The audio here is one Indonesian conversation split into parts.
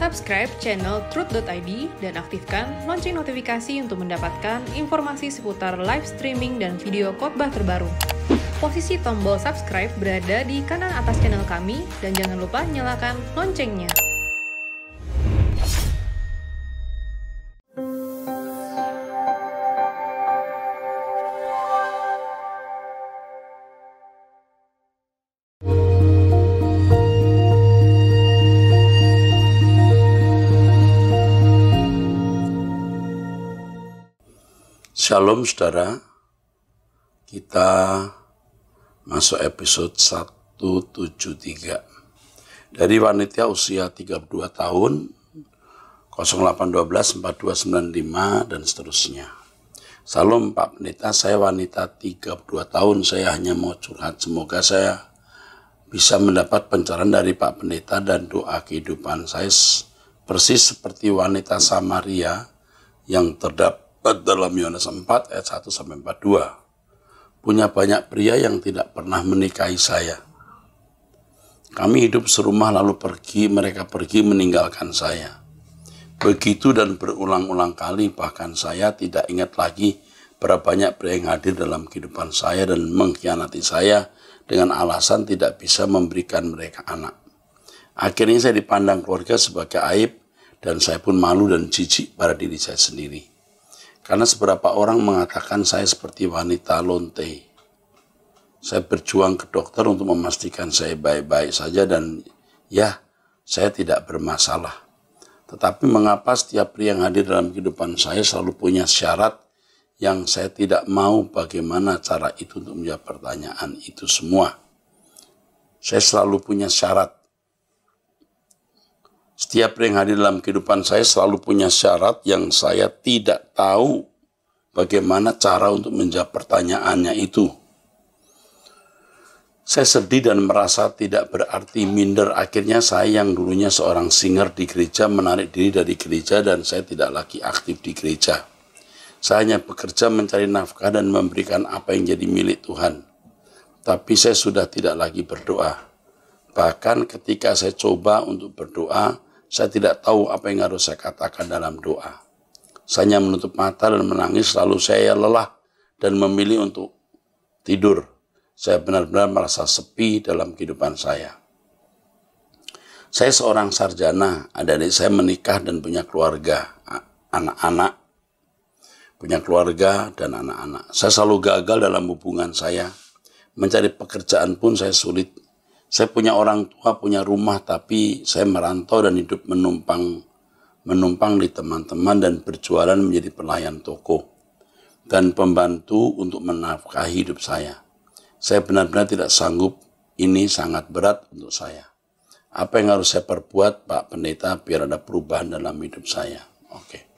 Subscribe channel Truth.id dan aktifkan lonceng notifikasi untuk mendapatkan informasi seputar live streaming dan video khotbah terbaru. Posisi tombol subscribe berada di kanan atas channel kami dan jangan lupa nyalakan loncengnya. Shalom saudara, kita masuk episode 173 dari wanita usia 32 tahun 0812 4295 dan seterusnya. Salam Pak Pendeta, saya wanita 32 tahun, saya hanya mau curhat, semoga saya bisa mendapat pencerahan dari Pak Pendeta dan doa kehidupan saya persis seperti wanita Samaria yang terdapat dalam Yohanes 4 ayat 1-42. Punya banyak pria yang tidak pernah menikahi saya. Kami hidup serumah lalu mereka pergi meninggalkan saya. Begitu dan berulang-ulang kali, bahkan saya tidak ingat lagi berapa banyak pria yang hadir dalam kehidupan saya dan mengkhianati saya dengan alasan tidak bisa memberikan mereka anak. Akhirnya saya dipandang keluarga sebagai aib dan saya pun malu dan jijik pada diri saya sendiri. Karena seberapa orang mengatakan saya seperti wanita lonte. Saya berjuang ke dokter untuk memastikan saya baik-baik saja dan ya, saya tidak bermasalah. Tetapi mengapa setiap pria yang hadir dalam kehidupan saya selalu punya syarat yang saya tidak mau, bagaimana cara itu untuk menjawab pertanyaan itu semua. Saya selalu punya syarat. Setiap yang hadir dalam kehidupan saya selalu punya syarat yang saya tidak tahu bagaimana cara untuk menjawab pertanyaannya itu. Saya sedih dan merasa tidak berarti minder. Akhirnya saya yang dulunya seorang singer di gereja menarik diri dari gereja dan saya tidak lagi aktif di gereja. Saya hanya bekerja mencari nafkah dan memberikan apa yang jadi milik Tuhan. Tapi saya sudah tidak lagi berdoa. Bahkan ketika saya coba untuk berdoa, saya tidak tahu apa yang harus saya katakan dalam doa. Saya hanya menutup mata dan menangis, lalu saya lelah dan memilih untuk tidur. Saya benar-benar merasa sepi dalam kehidupan saya. Saya seorang sarjana, adik-adik saya menikah dan punya keluarga, anak-anak, punya keluarga dan anak-anak. Saya selalu gagal dalam hubungan saya. Mencari pekerjaan pun saya sulit. Saya punya orang tua, punya rumah, tapi saya merantau dan hidup menumpang di teman-teman dan berjualan menjadi pelayan toko dan pembantu untuk menafkahi hidup saya. Saya benar-benar tidak sanggup, ini sangat berat untuk saya. Apa yang harus saya perbuat, Pak Pendeta, biar ada perubahan dalam hidup saya? Oke.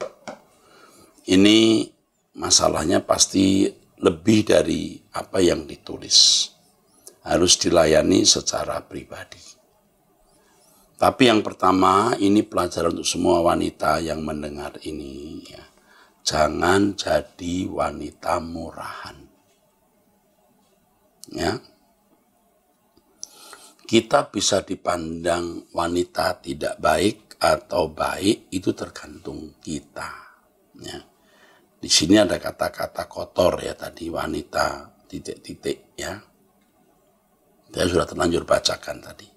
Ini masalahnya pasti lebih dari apa yang ditulis. Harus dilayani secara pribadi. Tapi yang pertama, ini pelajaran untuk semua wanita yang mendengar ini. Ya. Jangan jadi wanita murahan. Ya. Kita bisa dipandang wanita tidak baik atau baik, itu tergantung kita. Ya. Di sini ada kata-kata kotor ya tadi, wanita titik-titik ya. Saya sudah terlanjur bacakan tadi.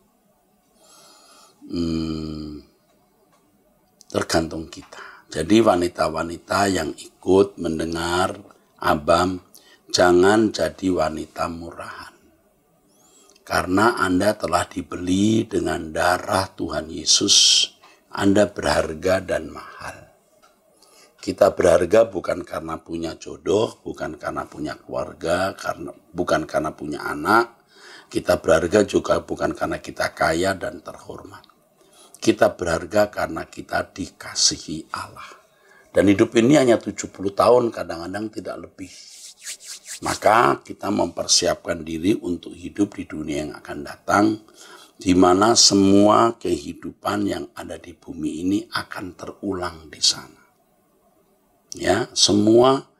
Tergantung kita. Jadi wanita-wanita yang ikut mendengar Abam, jangan jadi wanita murahan. Karena Anda telah dibeli dengan darah Tuhan Yesus. Anda berharga dan mahal. Kita berharga bukan karena punya jodoh, bukan karena punya keluarga, bukan karena punya anak. Kita berharga juga bukan karena kita kaya dan terhormat. Kita berharga karena kita dikasihi Allah. Dan hidup ini hanya 70 tahun, kadang-kadang tidak lebih. Maka kita mempersiapkan diri untuk hidup di dunia yang akan datang, di mana semua kehidupan yang ada di bumi ini akan terulang di sana. Ya, semua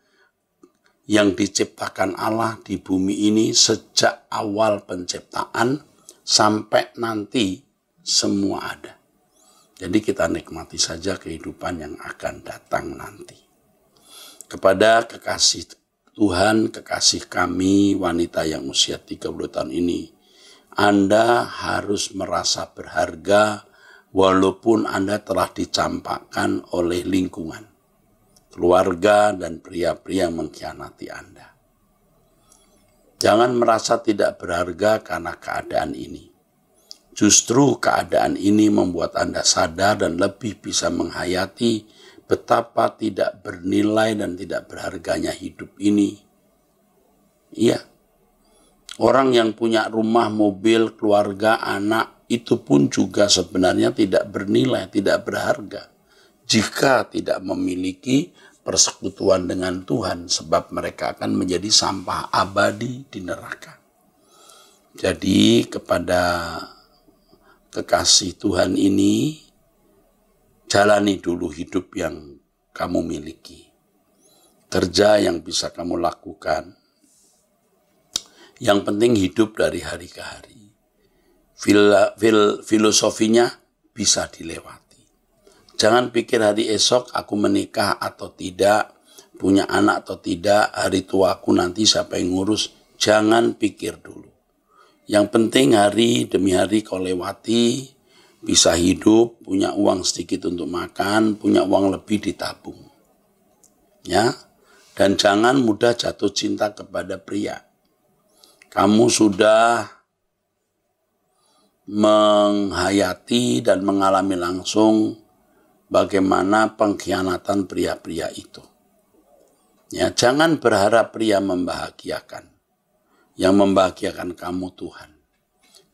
yang diciptakan Allah di bumi ini sejak awal penciptaan sampai nanti semua ada. Jadi kita nikmati saja kehidupan yang akan datang nanti. Kepada kekasih Tuhan, kekasih kami, wanita yang usia 30 tahun ini, Anda harus merasa berharga walaupun Anda telah dicampakkan oleh lingkungan, keluarga, dan pria-pria yang mengkhianati Anda. Jangan merasa tidak berharga karena keadaan ini. Justru keadaan ini membuat Anda sadar dan lebih bisa menghayati betapa tidak bernilai dan tidak berharganya hidup ini. Iya, orang yang punya rumah, mobil, keluarga, anak, itu pun juga sebenarnya tidak bernilai, tidak berharga jika tidak memiliki persekutuan dengan Tuhan, sebab mereka akan menjadi sampah abadi di neraka. Jadi kepada kekasih Tuhan ini, jalani dulu hidup yang kamu miliki. Kerja yang bisa kamu lakukan. Yang penting hidup dari hari ke hari. Filosofinya bisa dilewati. Jangan pikir hari esok aku menikah atau tidak, punya anak atau tidak, hari tuaku nanti siapa yang ngurus. Jangan pikir dulu. Yang penting hari demi hari kau lewati, bisa hidup, punya uang sedikit untuk makan, punya uang lebih ditabung. Ya, dan jangan mudah jatuh cinta kepada pria. Kamu sudah menghayati dan mengalami langsung bagaimana pengkhianatan pria-pria itu. Ya, jangan berharap pria membahagiakan. Yang membahagiakan kamu Tuhan.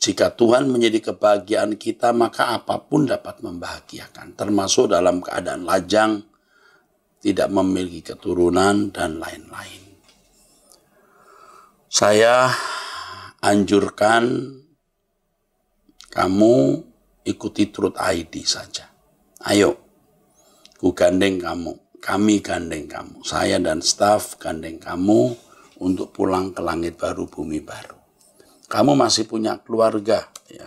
Jika Tuhan menjadi kebahagiaan kita, maka apapun dapat membahagiakan. Termasuk dalam keadaan lajang, tidak memiliki keturunan, dan lain-lain. Saya anjurkan kamu ikuti Truth ID saja. Ayo, ku gandeng kamu, kami gandeng kamu. Saya dan staf gandeng kamu untuk pulang ke langit baru, bumi baru. Kamu masih punya keluarga, ya.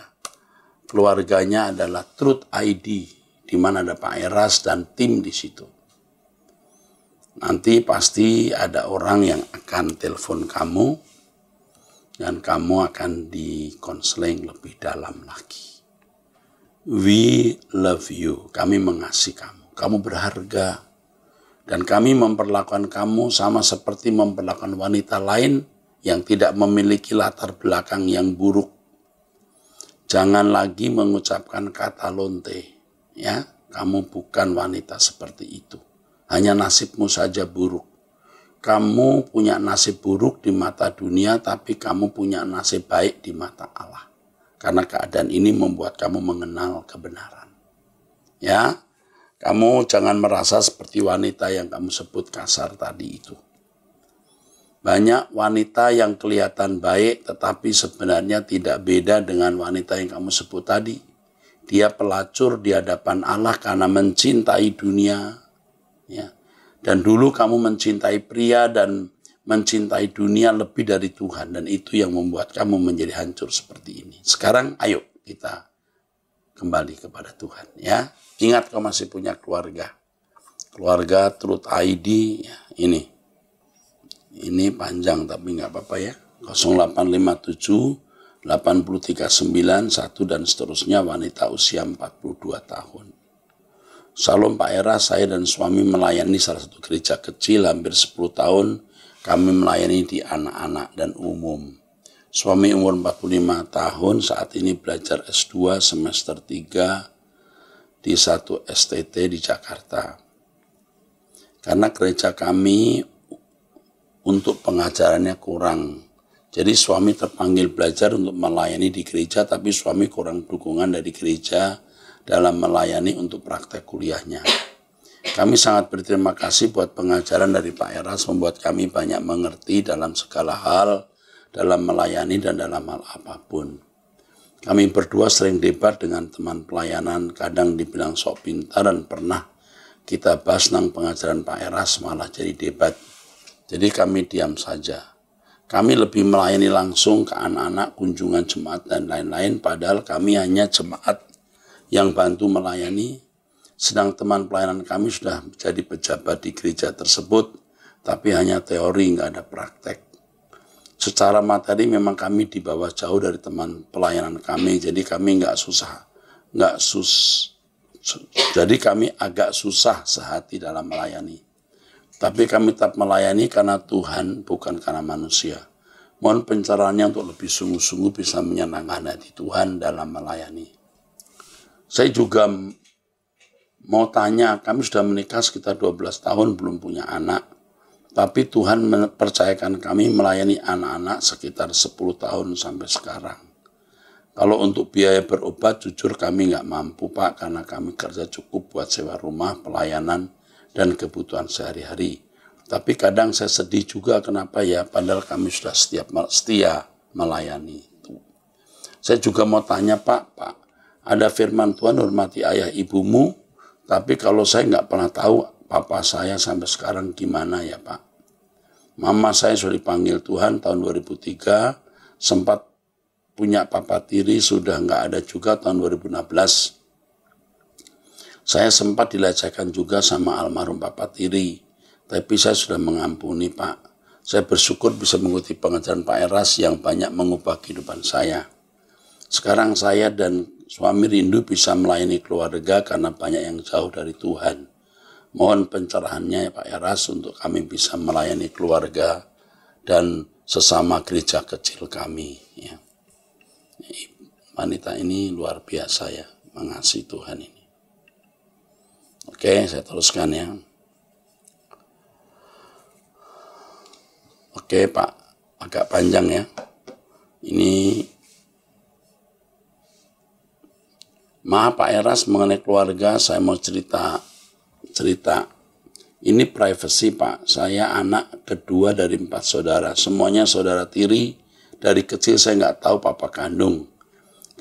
Keluarganya adalah Truth ID, di mana ada Pak Eras dan tim di situ. Nanti pasti ada orang yang akan telepon kamu, dan kamu akan dikonseling lebih dalam lagi. We love you, kami mengasihi kamu. Kamu berharga. Dan kami memperlakukan kamu sama seperti memperlakukan wanita lain yang tidak memiliki latar belakang yang buruk. Jangan lagi mengucapkan kata lonte. Ya, kamu bukan wanita seperti itu. Hanya nasibmu saja buruk. Kamu punya nasib buruk di mata dunia, tapi kamu punya nasib baik di mata Allah. Karena keadaan ini membuat kamu mengenal kebenaran. Ya. Kamu jangan merasa seperti wanita yang kamu sebut kasar tadi itu. Banyak wanita yang kelihatan baik tetapi sebenarnya tidak beda dengan wanita yang kamu sebut tadi. Dia pelacur di hadapan Allah karena mencintai dunia. Ya. Dan dulu kamu mencintai pria dan mencintai dunia lebih dari Tuhan. Dan itu yang membuat kamu menjadi hancur seperti ini. Sekarang ayo kita kembali kepada Tuhan. Ya. Ingat kau masih punya keluarga. Keluarga Truth ID, ya, ini. Ini panjang tapi nggak apa-apa ya. 0857 8391 dan seterusnya, wanita usia 42 tahun. Salam Pak Eras, saya dan suami melayani salah satu gereja kecil hampir 10 tahun. Kami melayani di anak-anak dan umum. Suami umur 45 tahun, saat ini belajar S2 semester 3 di satu STT di Jakarta. Karena gereja kami untuk pengajarannya kurang. Jadi suami terpanggil belajar untuk melayani di gereja, tapi suami kurang dukungan dari gereja dalam melayani untuk praktek kuliahnya. Kami sangat berterima kasih buat pengajaran dari Pak Eras, membuat kami banyak mengerti dalam segala hal, dalam melayani dan dalam hal apapun. Kami berdua sering debat dengan teman pelayanan, kadang dibilang sok pintar, dan pernah kita bahas tentang pengajaran Pak Eras malah jadi debat. Jadi kami diam saja. Kami lebih melayani langsung ke anak-anak, kunjungan jemaat dan lain-lain, padahal kami hanya jemaat yang bantu melayani, sedang teman pelayanan kami sudah menjadi pejabat di gereja tersebut, tapi hanya teori, nggak ada praktek. Secara materi memang kami di bawah jauh dari teman pelayanan kami, jadi kami jadi kami agak susah sehati dalam melayani. Tapi kami tetap melayani karena Tuhan, bukan karena manusia. Mohon pencerahannya untuk lebih sungguh-sungguh bisa menyenangkan hati Tuhan dalam melayani. Saya juga mau tanya, kami sudah menikah sekitar 12 tahun, belum punya anak. Tapi Tuhan mempercayakan kami melayani anak-anak sekitar 10 tahun sampai sekarang. Kalau untuk biaya berobat, jujur kami nggak mampu Pak, karena kami kerja cukup buat sewa rumah, pelayanan, dan kebutuhan sehari-hari. Tapi kadang saya sedih juga kenapa ya, padahal kami sudah setia melayani. Saya juga mau tanya Pak, ada firman Tuhan hormati ayah ibumu, tapi kalau saya nggak pernah tahu papa saya sampai sekarang gimana ya Pak. Mama saya sudah dipanggil Tuhan tahun 2003, sempat punya papa tiri, sudah nggak ada juga tahun 2016. Saya sempat dilecehkan juga sama almarhum papa tiri, tapi saya sudah mengampuni Pak. Saya bersyukur bisa mengikuti pengajaran Pak Eras yang banyak mengubah kehidupan saya. Sekarang saya dan suami rindu bisa melayani keluarga karena banyak yang jauh dari Tuhan. Mohon pencerahannya ya Pak Eras untuk kami bisa melayani keluarga dan sesama gereja kecil kami. Ya. Wanita ini luar biasa ya, mengasihi Tuhan ini. Oke, saya teruskan ya. Oke Pak, agak panjang ya. Ini maaf Pak Eras, mengenai keluarga saya mau cerita. Ini privacy Pak, saya anak kedua dari 4 saudara. Semuanya saudara tiri, dari kecil saya nggak tahu papa kandung.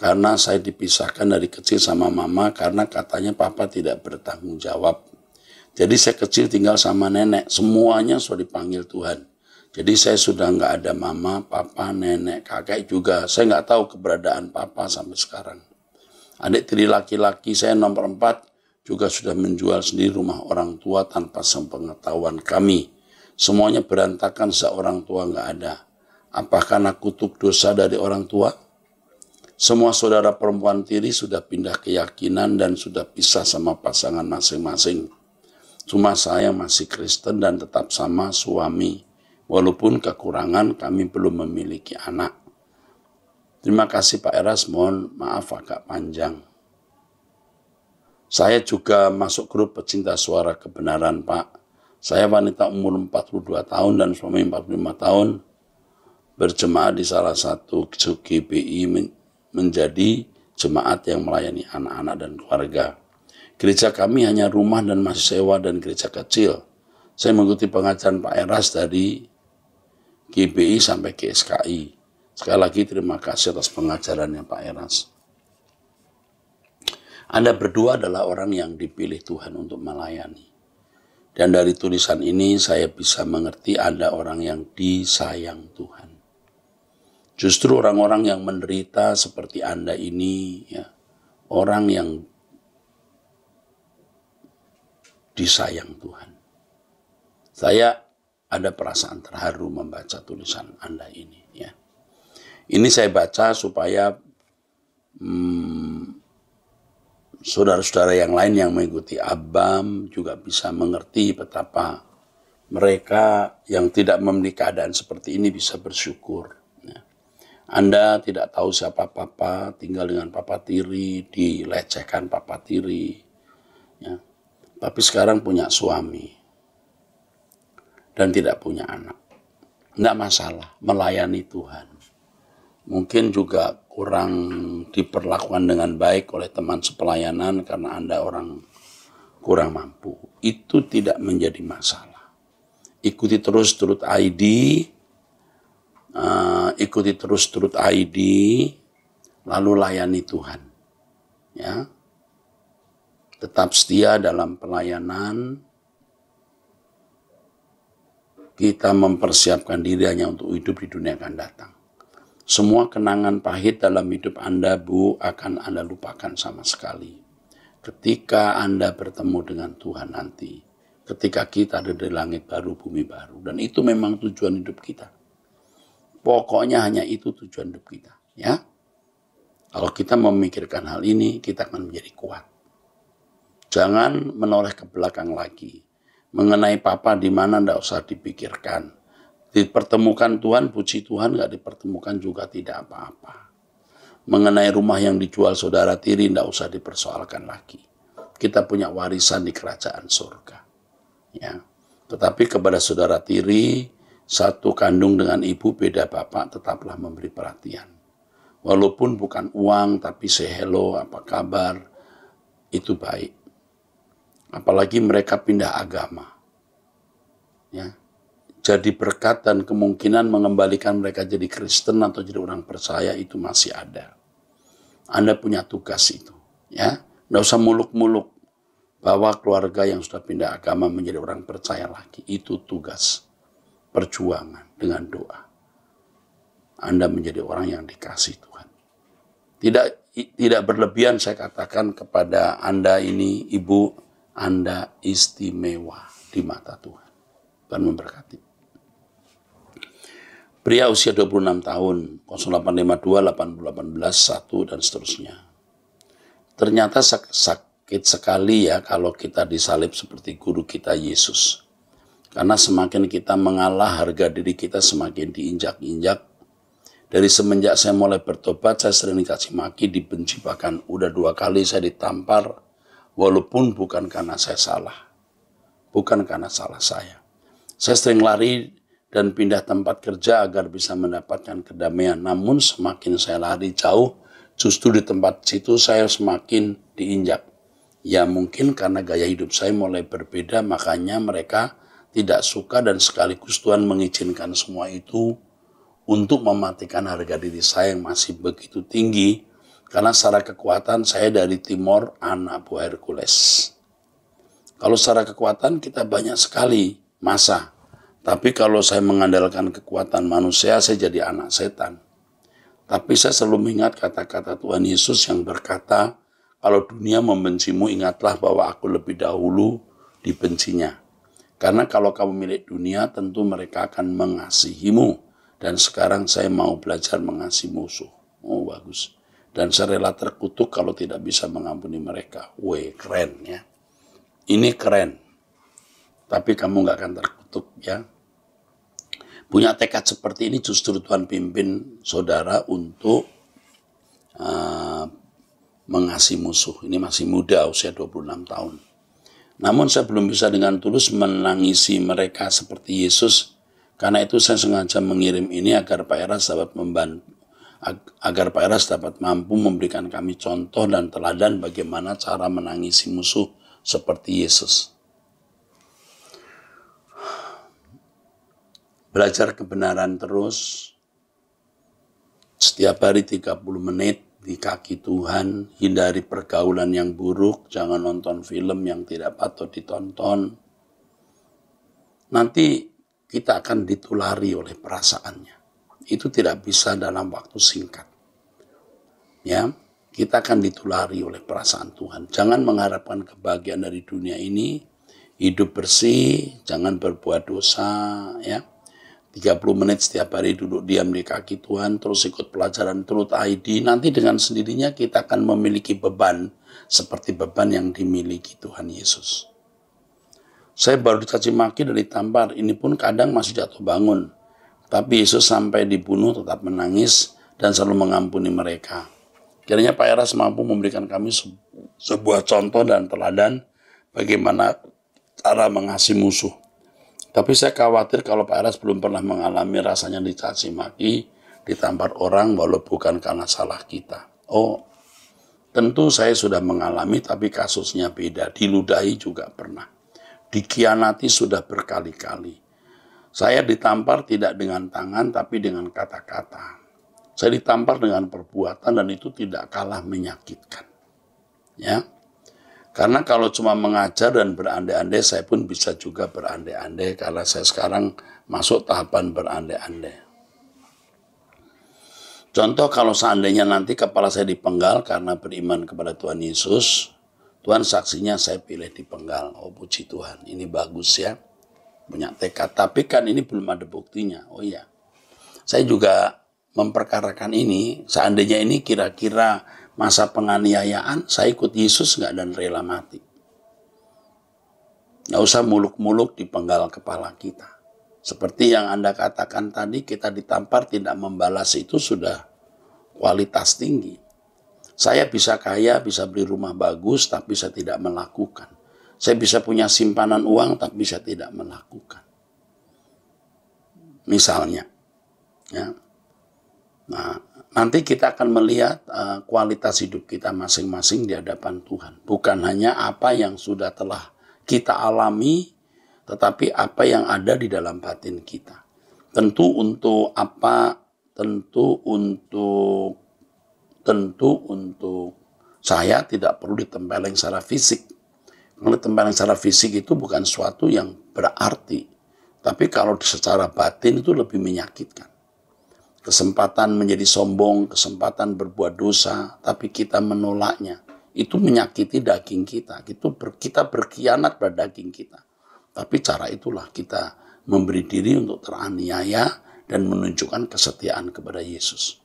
Karena saya dipisahkan dari kecil sama mama karena katanya papa tidak bertanggung jawab. Jadi saya kecil tinggal sama nenek, semuanya sudah dipanggil Tuhan. Jadi saya sudah nggak ada mama, papa, nenek, kakek juga. Saya nggak tahu keberadaan papa sampai sekarang. Adik tiri laki-laki saya nomor 4 juga sudah menjual sendiri rumah orang tua tanpa sepengetahuan kami. Semuanya berantakan seorang tua nggak ada. Apakah aku kutuk dosa dari orang tua? Semua saudara perempuan tiri sudah pindah keyakinan dan sudah pisah sama pasangan masing-masing. Cuma saya masih Kristen dan tetap sama suami. Walaupun kekurangan kami belum memiliki anak. Terima kasih Pak Eras, mohon maaf agak panjang. Saya juga masuk grup pecinta suara kebenaran Pak. Saya wanita umur 42 tahun dan suami 45 tahun. Berjemaat di salah satu GBI menjadi jemaat yang melayani anak-anak dan keluarga. Gereja kami hanya rumah dan masih sewa dan gereja kecil. Saya mengikuti pengajaran Pak Eras dari GBI sampai ke SKI. Sekali lagi terima kasih atas pengajarannya Pak Eras. Anda berdua adalah orang yang dipilih Tuhan untuk melayani. Dan dari tulisan ini saya bisa mengerti Anda orang yang disayang Tuhan. Justru orang-orang yang menderita seperti Anda ini, ya, orang yang disayang Tuhan. Saya ada perasaan terharu membaca tulisan Anda ini. Ya. Ini saya baca supaya saudara-saudara yang lain yang mengikuti Abam juga bisa mengerti betapa mereka yang tidak memiliki keadaan seperti ini bisa bersyukur. Anda tidak tahu siapa papa, tinggal dengan papa tiri, dilecehkan papa tiri. Ya. Tapi sekarang punya suami dan tidak punya anak. Tidak masalah, melayani Tuhan. Mungkin juga kurang diperlakukan dengan baik oleh teman sepelayanan karena Anda orang kurang mampu. Itu tidak menjadi masalah. Ikuti terus Truth ID, lalu layani Tuhan. Ya. Tetap setia dalam pelayanan. Kita mempersiapkan diri hanya untuk hidup di dunia akan datang. Semua kenangan pahit dalam hidup Anda, Bu, akan Anda lupakan sama sekali. Ketika Anda bertemu dengan Tuhan nanti, ketika kita ada di langit baru, bumi baru. Dan itu memang tujuan hidup kita. Pokoknya hanya itu tujuan hidup kita. Ya. Kalau kita memikirkan hal ini, kita akan menjadi kuat. Jangan menoleh ke belakang lagi. Mengenai papa di mana tidak usah dipikirkan. Dipertemukan Tuhan, puji Tuhan, nggak dipertemukan juga tidak apa-apa. Mengenai rumah yang dijual saudara tiri, tidak usah dipersoalkan lagi. Kita punya warisan di kerajaan surga. Ya. Tetapi kepada saudara tiri, satu kandung dengan ibu beda bapak, tetaplah memberi perhatian. Walaupun bukan uang, tapi say hello, apa kabar, itu baik. Apalagi mereka pindah agama. Ya. Jadi berkat dan kemungkinan mengembalikan mereka jadi Kristen atau jadi orang percaya itu masih ada. Anda punya tugas itu. Ya. Nggak usah muluk-muluk. Bawa keluarga yang sudah pindah agama menjadi orang percaya lagi. Itu tugas. Perjuangan dengan doa. Anda menjadi orang yang dikasih Tuhan. Tidak berlebihan saya katakan kepada Anda ini, Ibu, Anda istimewa di mata Tuhan. Tuhan memberkati. Pria usia 26 tahun, 0852, 8018, 1 dan seterusnya. Ternyata sakit sekali ya kalau kita disalib seperti guru kita Yesus. Karena semakin kita mengalah, harga diri kita semakin diinjak-injak. Dari semenjak saya mulai bertobat, saya sering dikasih maki, dibenci, bahkan udah 2 kali saya ditampar. Walaupun bukan karena saya salah. Bukan karena salah saya. Saya sering lari dan pindah tempat kerja agar bisa mendapatkan kedamaian. Namun semakin saya lari jauh, justru di tempat situ saya semakin diinjak. Ya mungkin karena gaya hidup saya mulai berbeda, makanya mereka tidak suka dan sekaligus Tuhan mengizinkan semua itu untuk mematikan harga diri saya yang masih begitu tinggi. Karena secara kekuatan saya dari Timor, anak buah Hercules. Kalau secara kekuatan kita banyak sekali masa. Tapi kalau saya mengandalkan kekuatan manusia, saya jadi anak setan. Tapi saya selalu mengingat kata-kata Tuhan Yesus yang berkata, kalau dunia membencimu, ingatlah bahwa aku lebih dahulu dibencinya. Karena kalau kamu milik dunia, tentu mereka akan mengasihimu. Dan sekarang saya mau belajar mengasihi musuh. Oh bagus. Dan saya rela terkutuk kalau tidak bisa mengampuni mereka. Weh, keren ya. Ini keren. Tapi kamu gak akan terkutuk ya. Punya tekad seperti ini justru Tuhan pimpin saudara untuk mengasihi musuh. Ini masih muda, usia 26 tahun. Namun saya belum bisa dengan tulus menangisi mereka seperti Yesus. Karena itu saya sengaja mengirim ini agar Pak Eras dapat membantu. Agar Pak Eras dapat mampu memberikan kami contoh dan teladan bagaimana cara menangisi musuh seperti Yesus. Belajar kebenaran terus, setiap hari 30 menit di kaki Tuhan, hindari pergaulan yang buruk, jangan nonton film yang tidak patut ditonton. Nanti kita akan ditulari oleh perasaannya. Itu tidak bisa dalam waktu singkat. Ya, kita akan ditulari oleh perasaan Tuhan. Jangan mengharapkan kebahagiaan dari dunia ini. Hidup bersih, jangan berbuat dosa, ya. 30 menit setiap hari duduk diam di kaki Tuhan, terus ikut pelajaran Truth ID. Nanti dengan sendirinya kita akan memiliki beban seperti beban yang dimiliki Tuhan Yesus. Saya baru dicaci maki dan ditampar, ini pun kadang masih jatuh bangun. Tapi Yesus sampai dibunuh tetap menangis dan selalu mengampuni mereka. Kiranya Pak Eras mampu memberikan kami sebuah contoh dan teladan bagaimana cara mengasihi musuh. Tapi saya khawatir kalau Pak Eras belum pernah mengalami rasanya dicaci maki, ditampar orang walau bukan karena salah kita. Oh, tentu saya sudah mengalami tapi kasusnya beda. Diludahi juga pernah. Dikhianati sudah berkali-kali. Saya ditampar tidak dengan tangan tapi dengan kata-kata. Saya ditampar dengan perbuatan dan itu tidak kalah menyakitkan. Ya. Karena kalau cuma mengajar dan berandai-andai, saya pun bisa juga berandai-andai karena saya sekarang masuk tahapan berandai-andai. Contoh kalau seandainya nanti kepala saya dipenggal karena beriman kepada Tuhan Yesus, Tuhan saksinya saya pilih dipenggal. Oh puji Tuhan, ini bagus ya, punya tekad. Tapi kan ini belum ada buktinya. Oh iya, saya juga memperkarakan ini, seandainya ini kira-kira masa penganiayaan, saya ikut Yesus nggak dan rela mati. Nggak usah muluk-muluk dipenggal kepala kita. Seperti yang Anda katakan tadi, kita ditampar tidak membalas itu sudah kualitas tinggi. Saya bisa kaya, bisa beli rumah bagus, tapi saya tidak melakukan. Saya bisa punya simpanan uang, tapi saya tidak melakukan. Misalnya. Ya. Nah, nanti kita akan melihat kualitas hidup kita masing-masing di hadapan Tuhan. Bukan hanya apa yang sudah telah kita alami, tetapi apa yang ada di dalam batin kita. Tentu untuk apa? Tentu untuk saya tidak perlu ditempeleng secara fisik. Kalau ditempeleng secara fisik itu bukan suatu yang berarti. Tapi kalau secara batin itu lebih menyakitkan. Kesempatan menjadi sombong, kesempatan berbuat dosa, tapi kita menolaknya. Itu menyakiti daging kita. Kita berkhianat pada daging kita. Tapi cara itulah kita memberi diri untuk teraniaya dan menunjukkan kesetiaan kepada Yesus.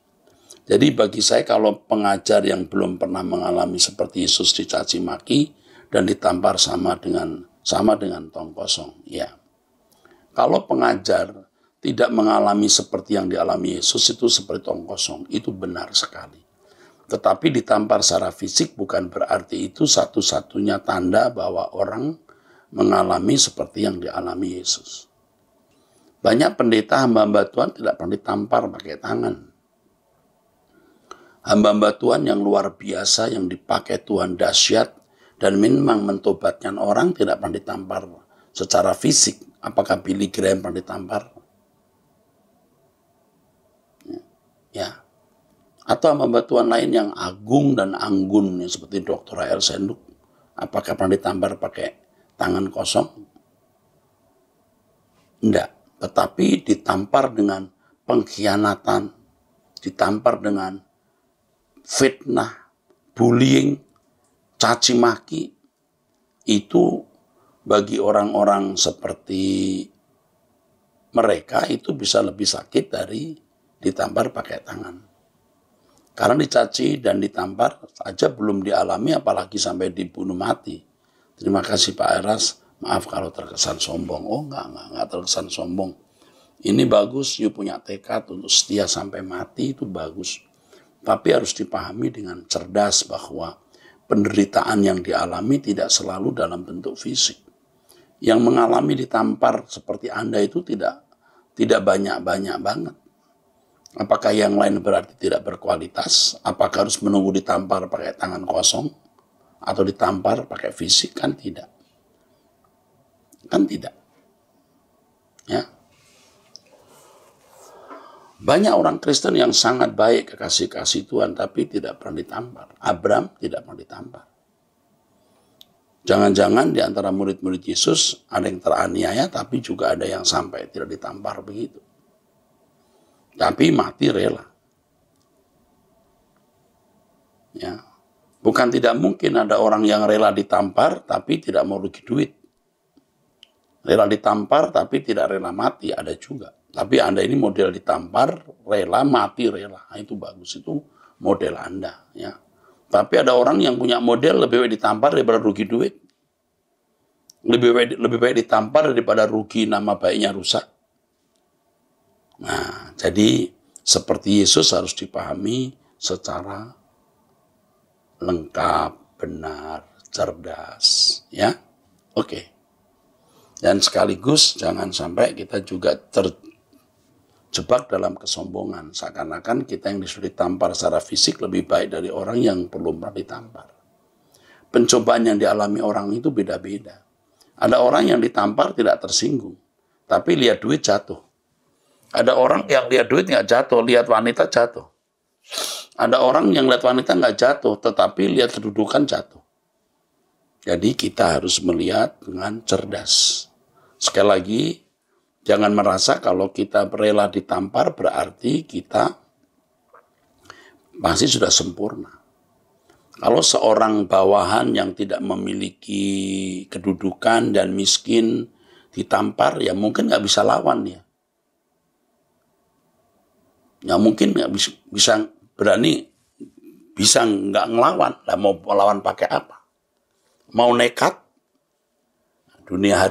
Jadi bagi saya kalau pengajar yang belum pernah mengalami seperti Yesus dicaci maki dan ditampar sama dengan tong kosong, ya. Kalau pengajar tidak mengalami seperti yang dialami Yesus itu seperti tong kosong, itu benar sekali. Tetapi ditampar secara fisik bukan berarti itu satu-satunya tanda bahwa orang mengalami seperti yang dialami Yesus. Banyak pendeta hamba-hamba Tuhan tidak pernah ditampar pakai tangan. Hamba-hamba Tuhan yang luar biasa, yang dipakai Tuhan dahsyat, dan memang mentobatkan orang tidak pernah ditampar secara fisik. Apakah Billy Graham pernah ditampar? Ya. Atau hamba Tuhan lain yang agung dan anggun, seperti Dr. Rael Senduk. Apakah pernah ditampar pakai tangan kosong? Enggak. Tetapi ditampar dengan pengkhianatan, ditampar dengan fitnah, bullying, caci maki. Itu bagi orang-orang seperti mereka itu bisa lebih sakit dari ditampar pakai tangan. Karena dicaci dan ditampar saja belum dialami, apalagi sampai dibunuh mati. Terima kasih Pak Eras, maaf kalau terkesan sombong. Oh enggak terkesan sombong. Ini bagus, you punya tekad untuk setia sampai mati, itu bagus. Tapi harus dipahami dengan cerdas bahwa penderitaan yang dialami tidak selalu dalam bentuk fisik. Yang mengalami ditampar seperti Anda itu tidak banyak-banyak banget. Apakah yang lain berarti tidak berkualitas? Apakah harus menunggu ditampar pakai tangan kosong? Atau ditampar pakai fisik? Kan tidak. Kan tidak. Ya. Banyak orang Kristen yang sangat baik kekasih-kasih Tuhan, tapi tidak pernah ditampar. Abraham tidak pernah ditampar. Jangan-jangan di antara murid-murid Yesus ada yang teraniaya, tapi juga ada yang sampai tidak ditampar begitu. Tapi mati rela. Ya. Bukan tidak mungkin ada orang yang rela ditampar, tapi tidak mau rugi duit. Rela ditampar, tapi tidak rela mati, ada juga. Tapi Anda ini model ditampar, rela, mati, rela. Nah, itu bagus, itu model Anda. Ya. Tapi ada orang yang punya model lebih baik ditampar daripada rugi duit. Lebih baik ditampar daripada rugi nama baiknya rusak. Nah, jadi seperti Yesus harus dipahami secara lengkap, benar, cerdas. Ya, oke. Dan sekaligus jangan sampai kita juga terjebak dalam kesombongan. Seakan-akan kita yang disuruh ditampar secara fisik lebih baik dari orang yang belum pernah ditampar. Pencobaan yang dialami orang itu beda-beda. Ada orang yang ditampar tidak tersinggung, tapi lihat duit jatuh. Ada orang yang lihat duit nggak jatuh, lihat wanita jatuh. Ada orang yang lihat wanita nggak jatuh, tetapi lihat kedudukan jatuh. Jadi kita harus melihat dengan cerdas. Sekali lagi, jangan merasa kalau kita rela ditampar berarti kita pasti sudah sempurna. Kalau seorang bawahan yang tidak memiliki kedudukan dan miskin ditampar, ya mungkin nggak bisa lawan ya. Ya mungkin nggak bisa berani, bisa nggak ngelawan. Lah mau lawan pakai apa? Mau nekat? Dunia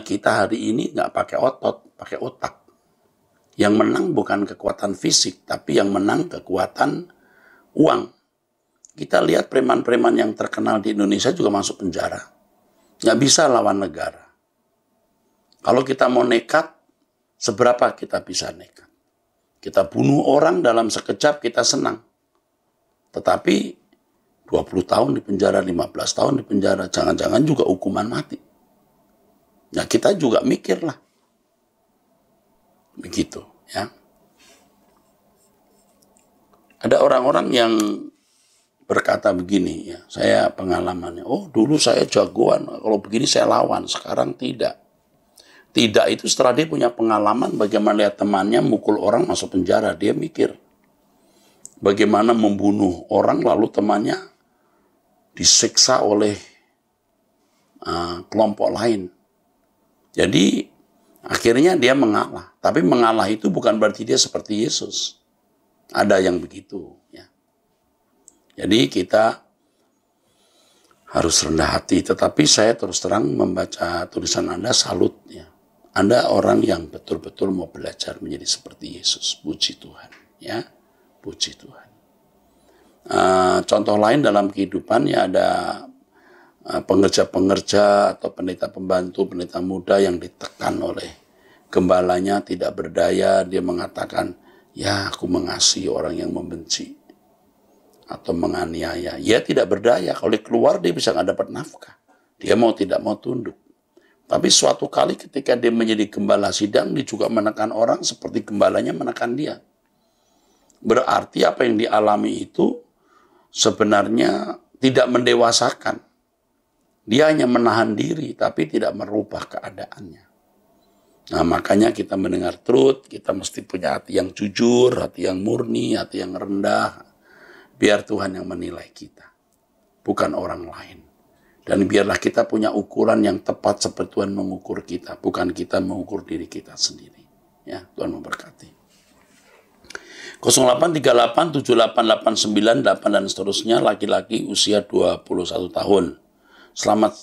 kita hari ini nggak pakai otot, pakai otak. Yang menang bukan kekuatan fisik, tapi yang menang kekuatan uang. Kita lihat preman-preman yang terkenal di Indonesia juga masuk penjara. Nggak bisa lawan negara. Kalau kita mau nekat, seberapa kita bisa nekat? Kita bunuh orang dalam sekejap, kita senang. Tetapi 20 tahun di penjara, 15 tahun di penjara, jangan-jangan juga hukuman mati. Nah kita juga mikir lah. Begitu ya. Ada orang-orang yang berkata begini ya, saya pengalamannya, oh dulu saya jagoan, kalau begini saya lawan, sekarang tidak. Tidak itu setelah dia punya pengalaman bagaimana lihat temannya mukul orang masuk penjara, dia mikir bagaimana membunuh orang lalu temannya disiksa oleh kelompok lain. Jadi akhirnya dia mengalah. Tapi mengalah itu bukan berarti dia seperti Yesus. Ada yang begitu. Ya. Jadi kita harus rendah hati. Tetapi saya terus terang membaca tulisan Anda, salut. Ya. Anda orang yang betul-betul mau belajar menjadi seperti Yesus. Puji Tuhan. Ya, puji Tuhan. Contoh lain dalam kehidupan ya ada pengerja-pengerja atau pendeta pembantu, pendeta muda yang ditekan oleh gembalanya tidak berdaya, dia mengatakan, ya aku mengasihi orang yang membenci atau menganiaya. Ya tidak berdaya, kalau dia keluar dia bisa nggak dapat nafkah. Dia mau tidak mau tunduk. Tapi suatu kali ketika dia menjadi gembala sidang, dia juga menekan orang seperti gembalanya menekan dia. Berarti apa yang dialami itu sebenarnya tidak mendewasakan. Dia hanya menahan diri, tapi tidak merubah keadaannya. Nah, makanya kita mendengar truth, kita mesti punya hati yang jujur, hati yang murni, hati yang rendah. Biar Tuhan yang menilai kita, bukan orang lain. Dan biarlah kita punya ukuran yang tepat seperti Tuhan mengukur kita, bukan kita mengukur diri kita sendiri. Ya, Tuhan memberkati. 0838 7889 8 dan seterusnya, laki-laki usia 21 tahun. Selamat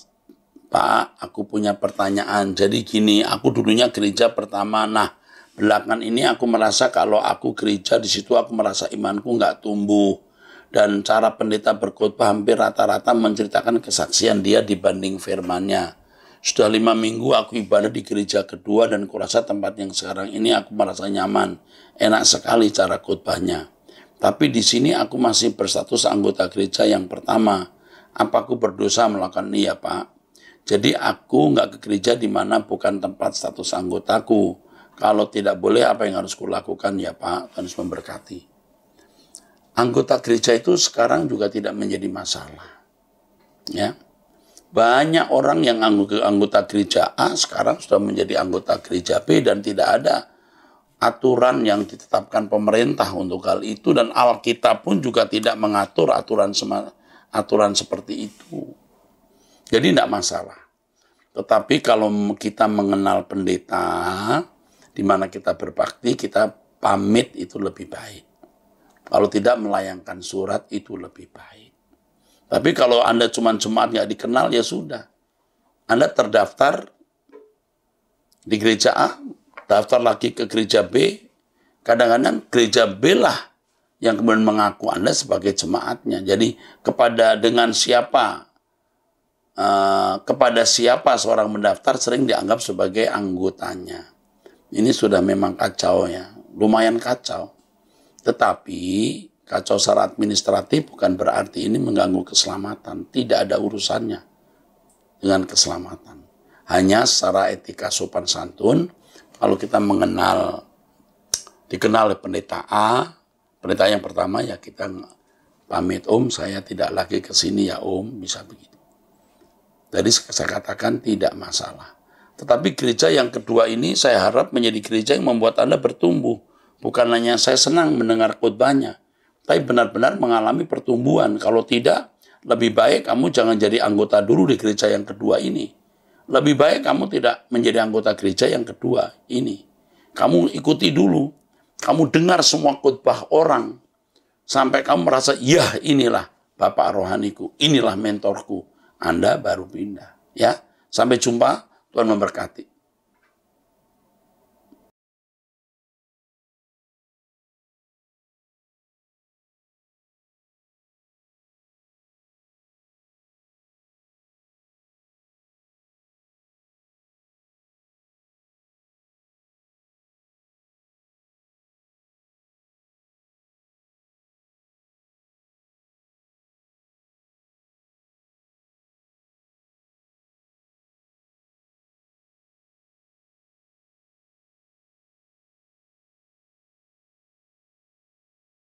Pak, aku punya pertanyaan. Jadi gini, aku dulunya gereja pertama. Nah, belakangan ini aku merasa kalau aku gereja di situ aku merasa imanku nggak tumbuh. Dan cara pendeta berkhotbah hampir rata-rata menceritakan kesaksian dia dibanding firman-Nya. Sudah 5 minggu aku ibadah di gereja kedua dan kurasa tempat yang sekarang ini aku merasa nyaman. Enak sekali cara khotbahnya. Tapi di sini aku masih berstatus anggota gereja yang pertama. Apa aku berdosa melakukan ini ya Pak? Jadi aku nggak ke gereja di mana bukan tempat status anggotaku. Kalau tidak boleh apa yang harus kulakukan ya Pak? Tuhan memberkati. Anggota gereja itu sekarang juga tidak menjadi masalah. Ya. Banyak orang yang anggota gereja A sekarang sudah menjadi anggota gereja B dan tidak ada aturan yang ditetapkan pemerintah untuk hal itu dan Alkitab pun juga tidak mengatur aturan seperti itu. Jadi tidak masalah. Tetapi kalau kita mengenal pendeta, di mana kita berbakti, kita pamit itu lebih baik. Kalau tidak melayangkan surat itu lebih baik. Tapi kalau Anda cuma jemaat nggak dikenal, ya sudah. Anda terdaftar di gereja A, daftar lagi ke gereja B, kadang-kadang gereja B lah yang kemudian mengaku Anda sebagai jemaatnya. Jadi kepada siapa seorang mendaftar sering dianggap sebagai anggotanya. Ini sudah memang kacau ya, lumayan kacau. Tetapi kacau secara administratif bukan berarti ini mengganggu keselamatan. Tidak ada urusannya dengan keselamatan. Hanya secara etika sopan santun, kalau kita dikenal oleh pendeta A, pendeta yang pertama ya kita pamit Om, saya tidak lagi ke sini ya Om, bisa begitu. Jadi saya katakan tidak masalah. Tetapi gereja yang kedua ini saya harap menjadi gereja yang membuat Anda bertumbuh. Bukan hanya saya senang mendengar khotbahnya, tapi benar-benar mengalami pertumbuhan. Kalau tidak, lebih baik kamu jangan jadi anggota dulu di gereja yang kedua ini. Lebih baik kamu tidak menjadi anggota gereja yang kedua ini. Kamu ikuti dulu. Kamu dengar semua khotbah orang. Sampai kamu merasa, ya inilah Bapak rohaniku. Inilah mentorku. Anda baru pindah. Ya, sampai jumpa. Tuhan memberkati.